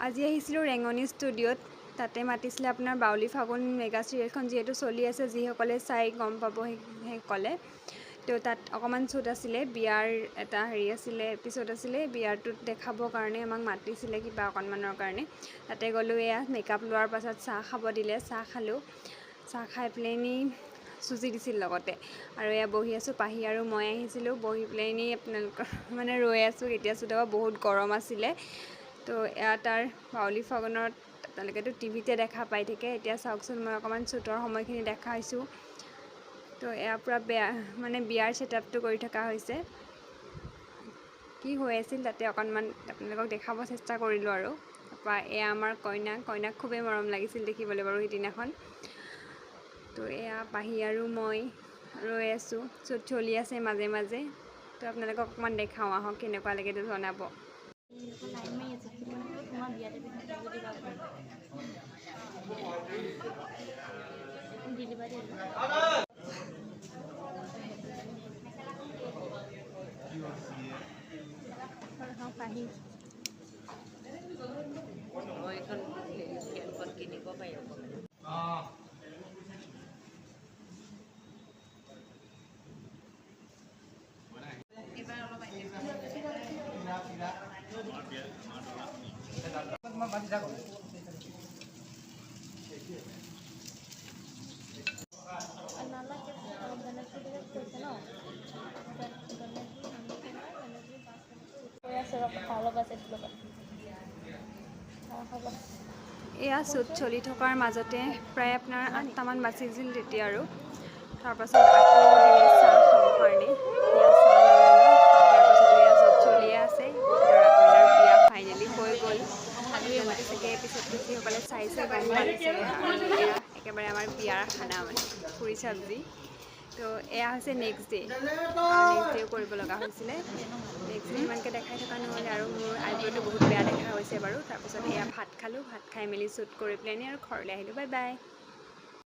আজি আহিছিলোঁ ৰেঙনি ষ্টুডিঅ'ত। তাতে মাতিছিলে আপোনাৰ বাউলী ফাগুন মেগা চিৰিয়েলখন যিহেতু চলি আছে, যিসকলে চাই গম পাব সেইসকলে। তো তাত অকণমান শ্বুট আছিলে, বিয়াৰ এটা আছিলে এপিছ'ড আছিলে, বিয়াৰটোত দেখাবৰ কাৰণে আমাক মাতিছিলে কিবা অকণমানৰ কাৰণে। তাতে গ'লোঁ, এয়া মেকআপ লোৱাৰ পাছত চাহ খাব দিলে, চাহ খালোঁ। চাহ খাই পেলাইনি চুজি দিছিল লগতে, আৰু এয়া বহি আছোঁ। পাহি আৰু মই আহিছিলোঁ, বহি পেলাইনি আপোনালোকৰ মানে ৰৈ আছোঁ কেতিয়া শ্বুট হ'ব। বহুত গৰম আছিলে। তো এয়া তাৰ বাউলী ফাগুনত আপোনালোকেতো টিভিতে দেখা পাই থাকে। এতিয়া চাওকচোন, মই অকণমান শ্বুটৰ সময়খিনি দেখাইছোঁ। তো এয়া পূৰা বিয়াৰ ছেটআপটো কৰি থকা হৈছে। কি হৈ আছিল তাতে অকণমান আপোনালোকক দেখাব চেষ্টা কৰিলোঁ আৰু। তাৰপৰা এয়া আমাৰ কইনাক খুবেই মৰম লাগিছিল দেখিবলৈ বাৰু সিদিনাখন। তো এয়া পাহি আৰু মই ৰৈ আছোঁ, শ্বুট চলি আছে মাজে মাজে। তো আপোনালোকক অকণমান দেখাওঁ, আহক কেনেকুৱা লাগে তো জনাব। এয়া শ্বুট চলি থকাৰ মাজতে প্ৰায় আপোনাৰ 8টামান বাজিছিল তেতিয়া, আৰু তাৰপাছত আকৌ দিলে চাহ খাবৰ কাৰণে। তাৰপাছত এয়া শ্বুট চলিয়ে আছে, দৰা কইনাৰ বিয়া ফাইনেলি হৈ গ'ল। আপোনালোকে চাগে এপিছ'ডটো যিসকলে চাইছে গম পাইছে। আৰু এয়া একেবাৰে আমাৰ বিয়াৰ খানা, মানে পুৰি চব্জি। তো এয়া হৈছে নেক্সট ডে', আৰু নেক্সট ডে'ও কৰিব লগা হৈছিলে। নেক্সট ডে' ইমানকৈ দেখাই থকা নহ'লে, আৰু মোৰ আইব্ৰ'টো বহুত বেয়া দেখা হৈছে বাৰু। তাৰপিছত এয়া ভাত খালোঁ, ভাত খাই মেলি শ্বুট কৰি পেলাইনি আৰু ঘৰলৈ আহিলোঁ। Bye bye.